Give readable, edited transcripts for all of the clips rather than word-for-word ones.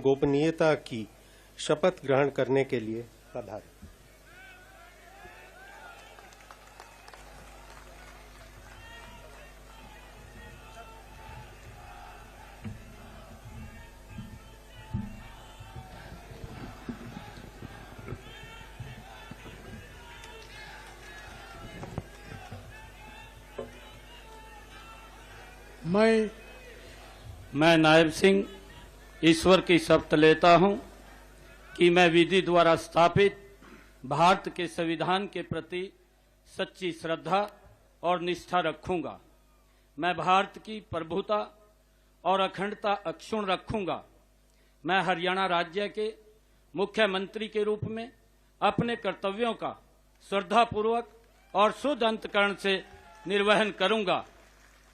गोपनीयता की शपथ ग्रहण करने के लिए पधारें। मैं नायब सिंह ईश्वर की शपथ लेता हूं कि मैं विधि द्वारा स्थापित भारत के संविधान के प्रति सच्ची श्रद्धा और निष्ठा रखूंगा। मैं भारत की प्रभुता और अखंडता अक्षुण्ण रखूंगा। मैं हरियाणा राज्य के मुख्यमंत्री के रूप में अपने कर्तव्यों का श्रद्धापूर्वक और शुद्ध अंतःकरण से निर्वहन करूंगा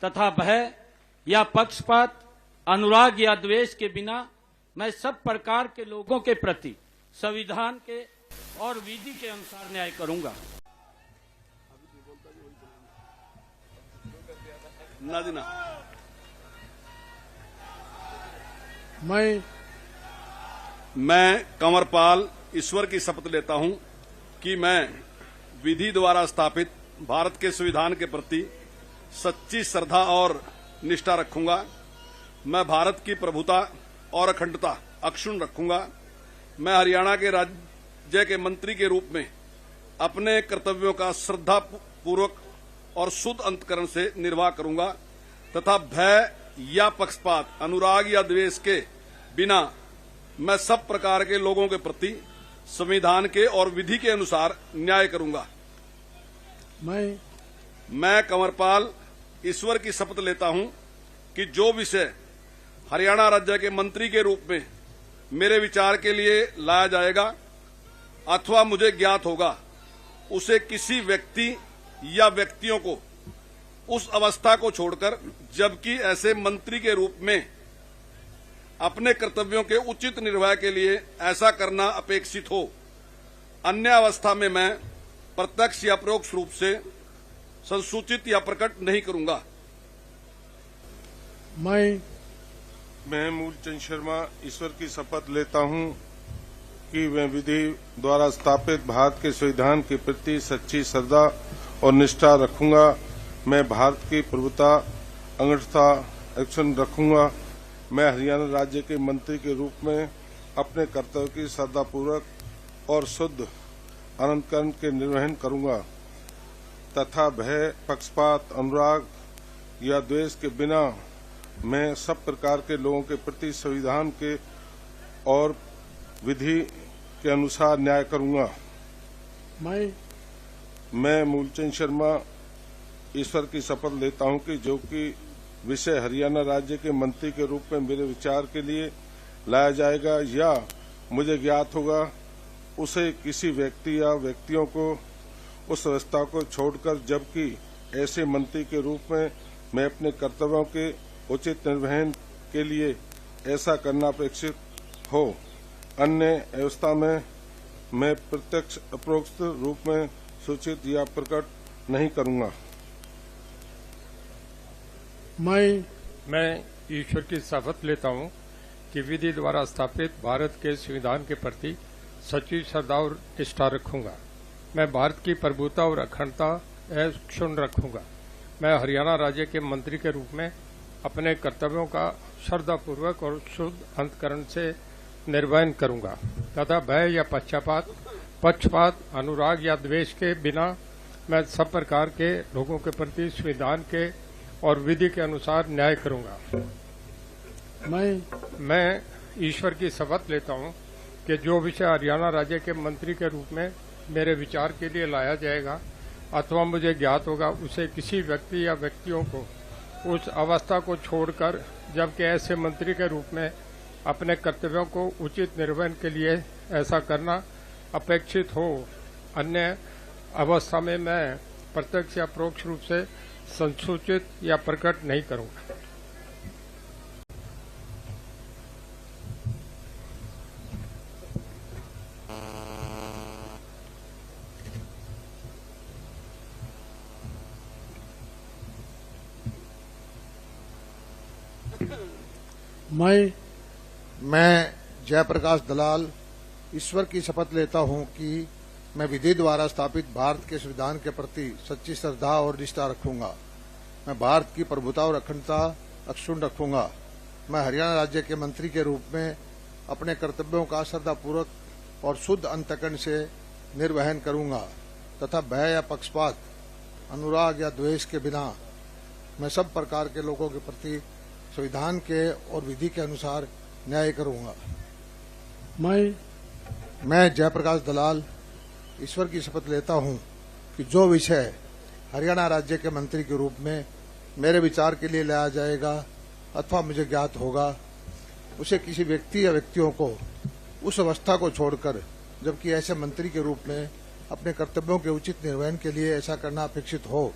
तथा भय या पक्षपात, अनुराग या द्वेष के बिना मैं सब प्रकार के लोगों के प्रति संविधान के और विधि के अनुसार न्याय करूंगा। मैं कंवरपाल ईश्वर की शपथ लेता हूं कि मैं विधि द्वारा स्थापित भारत के संविधान के प्रति सच्ची श्रद्धा और निष्ठा रखूंगा। मैं भारत की प्रभुता और अखंडता अक्षुण्ण रखूंगा। मैं हरियाणा के राज्य के मंत्री के रूप में अपने कर्तव्यों का श्रद्धापूर्वक और शुद्ध अंतःकरण से निर्वाह करूंगा तथा भय या पक्षपात, अनुराग या द्वेष के बिना मैं सब प्रकार के लोगों के प्रति संविधान के और विधि के अनुसार न्याय करूंगा। मैं कंवरपाल ईश्वर की शपथ लेता हूं कि जो विषय हरियाणा राज्य के मंत्री के रूप में मेरे विचार के लिए लाया जाएगा अथवा मुझे ज्ञात होगा, उसे किसी व्यक्ति या व्यक्तियों को उस अवस्था को छोड़कर, जबकि ऐसे मंत्री के रूप में अपने कर्तव्यों के उचित निर्वाह के लिए ऐसा करना अपेक्षित हो, अन्य अवस्था में मैं प्रत्यक्ष या परोक्ष रूप से संसूचित या प्रकट नहीं करूंगा। मैं मूलचंद शर्मा ईश्वर की शपथ लेता हूं कि मैं विधि द्वारा स्थापित भारत के संविधान के प्रति सच्ची श्रद्धा और निष्ठा रखूंगा। मैं भारत की प्रभुता, अखंडता अक्षुण्ण रखूंगा। मैं हरियाणा राज्य के मंत्री के रूप में अपने कर्तव्य की श्रद्धापूर्वक और शुद्ध अंतःकरण के निर्वहन करूंगा तथा भय, पक्षपात, अनुराग या द्वेष के बिना मैं सब प्रकार के लोगों के प्रति संविधान के और विधि के अनुसार न्याय करूंगा। मैं मूलचंद शर्मा ईश्वर की शपथ लेता हूं कि जो कि विषय हरियाणा राज्य के मंत्री के रूप में मेरे विचार के लिए लाया जाएगा या मुझे ज्ञात होगा, उसे किसी व्यक्ति या व्यक्तियों को उस अवस्था को छोड़कर, जबकि ऐसे मंत्री के रूप में मैं अपने कर्तव्यों के उचित निर्वहन के लिए ऐसा करना अपेक्षित हो, अन्य अवस्था में मैं प्रत्यक्ष अपरोक्ष रूप में सूचित या प्रकट नहीं करूंगा। मैं ईश्वर की शपथ लेता हूं कि विधि द्वारा स्थापित भारत के संविधान के प्रति सच्ची श्रद्धा और निष्ठा रखूंगा। मैं भारत की प्रभुता और अखंडता अक्षुण्ण रखूंगा। मैं हरियाणा राज्य के मंत्री के रूप में अपने कर्तव्यों का श्रद्धापूर्वक और शुद्ध अंतःकरण से निर्वहन करूंगा तथा भय या पक्षपात, अनुराग या द्वेष के बिना मैं सब प्रकार के लोगों के प्रति संविधान के और विधि के अनुसार न्याय करूंगा। मैं ईश्वर की शपथ लेता हूं कि जो विषय हरियाणा राज्य के मंत्री के रूप में मेरे विचार के लिए लाया जाएगा अथवा मुझे ज्ञात होगा, उसे किसी व्यक्ति या व्यक्तियों को उस अवस्था को छोड़कर, जबकि ऐसे मंत्री के रूप में अपने कर्तव्यों को उचित निर्वहन के लिए ऐसा करना अपेक्षित हो, अन्य अवस्था में मैं प्रत्यक्ष या परोक्ष रूप से संसूचित या प्रकट नहीं करूंगा। मैं जयप्रकाश दलाल ईश्वर की शपथ लेता हूं कि मैं विधि द्वारा स्थापित भारत के संविधान के प्रति सच्ची श्रद्धा और निष्ठा रखूंगा। मैं भारत की प्रभुता और अखंडता अक्षुण्ण रखूंगा। मैं हरियाणा राज्य के मंत्री के रूप में अपने कर्तव्यों का श्रद्धापूर्वक और शुद्ध अंतःकरण से निर्वहन करूंगा तथा भय या पक्षपात, अनुराग या द्वेष के बिना मैं सब प्रकार के लोगों के प्रति संविधान के और विधि के अनुसार न्याय करूंगा। मैं जयप्रकाश दलाल ईश्वर की शपथ लेता हूं कि जो विषय हरियाणा राज्य के मंत्री के रूप में मेरे विचार के लिए लाया जाएगा अथवा मुझे ज्ञात होगा, उसे किसी व्यक्ति या व्यक्तियों को उस अवस्था को छोड़कर, जबकि ऐसे मंत्री के रूप में अपने कर्तव्यों के उचित निर्वहन के लिए ऐसा करना अपेक्षित हो,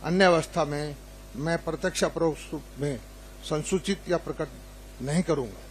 अन्य अवस्था में मैं प्रत्यक्ष अपरोक्ष रूप में संसूचित या प्रकट नहीं करूंगा।